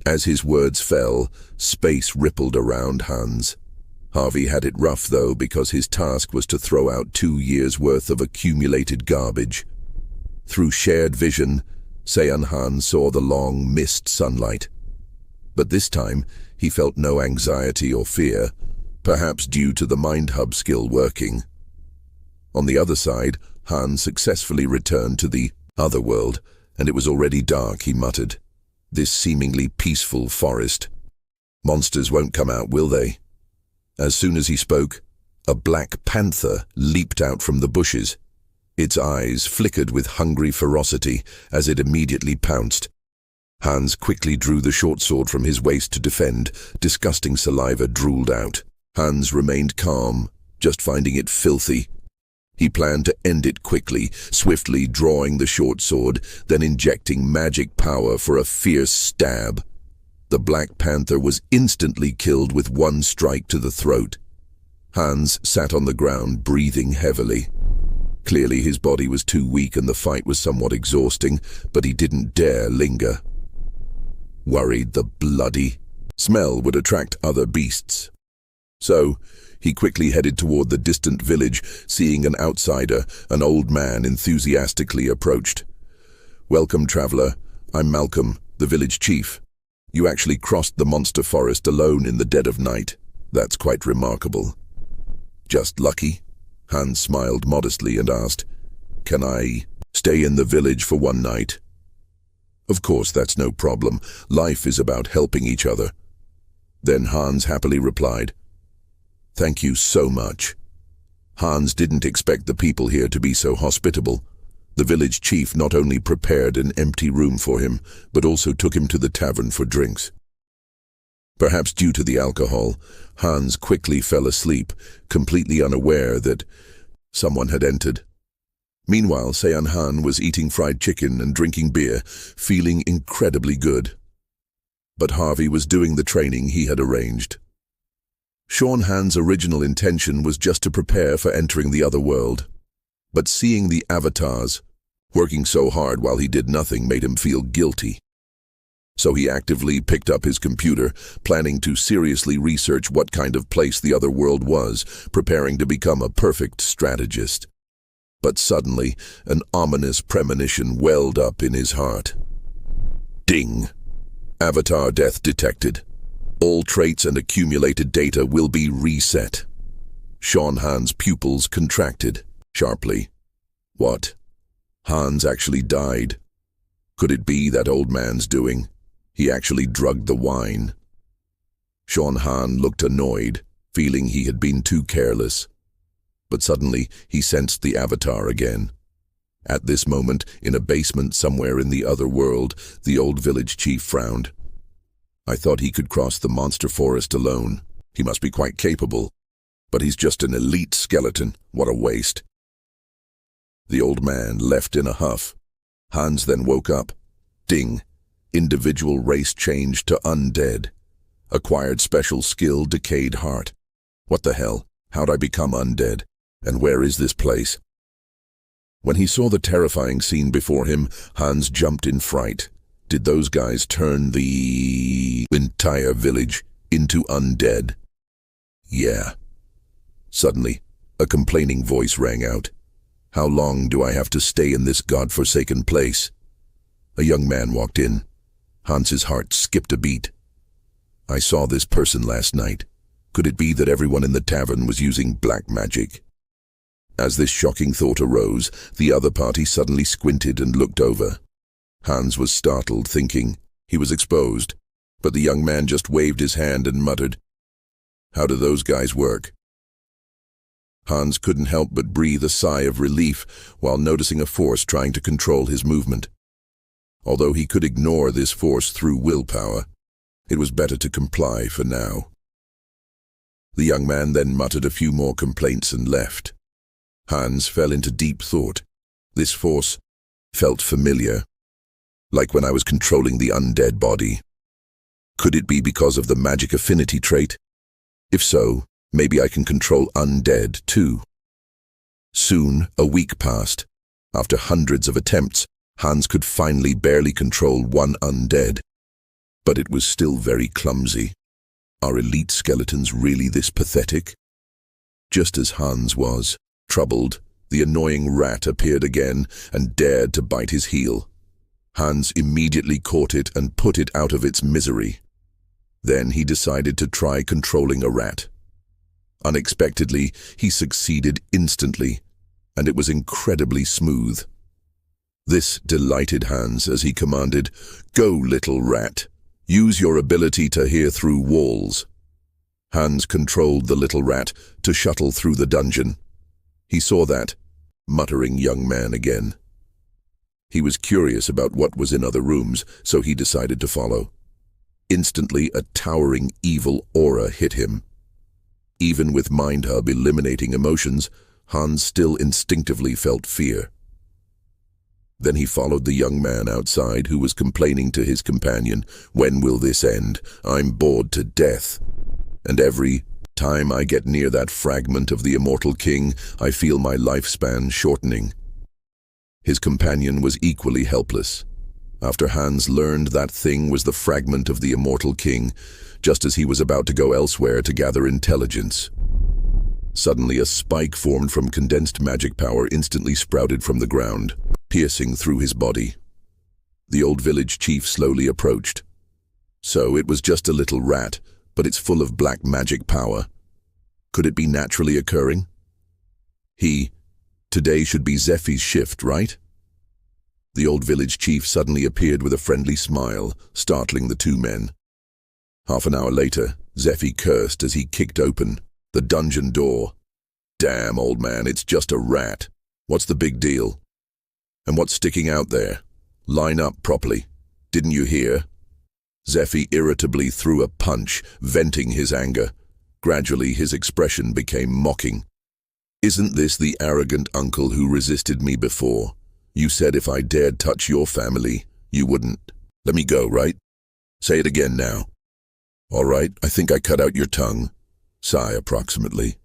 As his words fell, space rippled around Hans. Harvey had it rough, though, because his task was to throw out 2 years' worth of accumulated garbage. Through shared vision, Seonhan saw the long, mist sunlight. But this time, he felt no anxiety or fear, perhaps due to the Mind Hub skill working. On the other side, Han successfully returned to the other world, and it was already dark, he muttered. This seemingly peaceful forest. Monsters won't come out, will they? As soon as he spoke, a black panther leaped out from the bushes. Its eyes flickered with hungry ferocity as it immediately pounced. Hans quickly drew the short sword from his waist to defend. Disgusting saliva drooled out. Hans remained calm, just finding it filthy. He planned to end it quickly, swiftly drawing the short sword, then injecting magic power for a fierce stab. The Black Panther was instantly killed with one strike to the throat. Hans sat on the ground, breathing heavily. Clearly his body was too weak and the fight was somewhat exhausting, but he didn't dare linger. Worried the bloody smell would attract other beasts. So, he quickly headed toward the distant village, seeing an outsider, an old man, enthusiastically approached. "Welcome, traveler. I'm Malcolm, the village chief. You actually crossed the monster forest alone in the dead of night. That's quite remarkable." "Just lucky?" Hans smiled modestly and asked, "Can I stay in the village for one night?" "Of course, that's no problem. Life is about helping each other." Then Hans happily replied, "Thank you so much." Hans didn't expect the people here to be so hospitable. The village chief not only prepared an empty room for him, but also took him to the tavern for drinks. Perhaps due to the alcohol, Hans quickly fell asleep, completely unaware that someone had entered. Meanwhile, Seonhan was eating fried chicken and drinking beer, feeling incredibly good. But Harvey was doing the training he had arranged. Seonhan's original intention was just to prepare for entering the other world. But seeing the avatars working so hard while he did nothing made him feel guilty. So he actively picked up his computer, planning to seriously research what kind of place the other world was, preparing to become a perfect strategist. But suddenly, an ominous premonition welled up in his heart. Ding! Avatar death detected. All traits and accumulated data will be reset. Seonhan's pupils contracted sharply. What? Hans actually died. Could it be that old man's doing? He actually drugged the wine. Seonhan looked annoyed, feeling he had been too careless. But suddenly he sensed the avatar again. At this moment, in a basement somewhere in the other world, the old village chief frowned. "I thought he could cross the monster forest alone. He must be quite capable. But he's just an elite skeleton. What a waste." The old man left in a huff. Hans then woke up. Ding! Individual race changed to undead. Acquired special skill, decayed heart. What the hell? How'd I become undead? And where is this place? When he saw the terrifying scene before him, Hans jumped in fright. Did those guys turn the entire village into undead? Yeah. Suddenly, a complaining voice rang out. "How long do I have to stay in this godforsaken place?" A young man walked in. Hans's heart skipped a beat. "I saw this person last night. Could it be that everyone in the tavern was using black magic?" As this shocking thought arose, the other party suddenly squinted and looked over. Hans was startled, thinking he was exposed, but the young man just waved his hand and muttered, "How do those guys work?" Hans couldn't help but breathe a sigh of relief while noticing a force trying to control his movement. Although he could ignore this force through willpower, it was better to comply for now. The young man then muttered a few more complaints and left. Hans fell into deep thought. This force felt familiar, like when I was controlling the undead body. Could it be because of the magic affinity trait? If so, maybe I can control undead too. Soon, a week passed. After hundreds of attempts, Hans could finally barely control one undead. but it was still very clumsy. Are elite skeletons really this pathetic? Just as Hans was, troubled, the annoying rat appeared again and dared to bite his heel. Hans immediately caught it and put it out of its misery. Then he decided to try controlling a rat. Unexpectedly, he succeeded instantly, and it was incredibly smooth. This delighted Hans as he commanded, "Go, little rat. Use your ability to hear through walls." Hans controlled the little rat to shuttle through the dungeon. He saw that muttering young man again. He was curious about what was in other rooms, so he decided to follow. Instantly, a towering evil aura hit him. Even with Mind Hub eliminating emotions, Hans still instinctively felt fear. Then he followed the young man outside who was complaining to his companion, "When will this end? I'm bored to death. And every time I get near that fragment of the immortal king, I feel my lifespan shortening." His companion was equally helpless. After Hans learned that thing was the fragment of the immortal king, just as he was about to go elsewhere to gather intelligence. Suddenly a spike formed from condensed magic power instantly sprouted from the ground, piercing through his body. The old village chief slowly approached. So it was just a little rat, but it's full of black magic power. Could it be naturally occurring? Today should be Zephy's shift, right? The old village chief suddenly appeared with a friendly smile, startling the two men. Half an hour later, Zephy cursed as he kicked open the dungeon door. "Damn, old man, it's just a rat. What's the big deal? And what's sticking out there? Line up properly. Didn't you hear?" Zephy irritably threw a punch, venting his anger. Gradually, his expression became mocking. "Isn't this the arrogant uncle who resisted me before? You said if I dared touch your family, you wouldn't let me go, right? Say it again now." "All right, I think I cut out your tongue." Sigh approximately.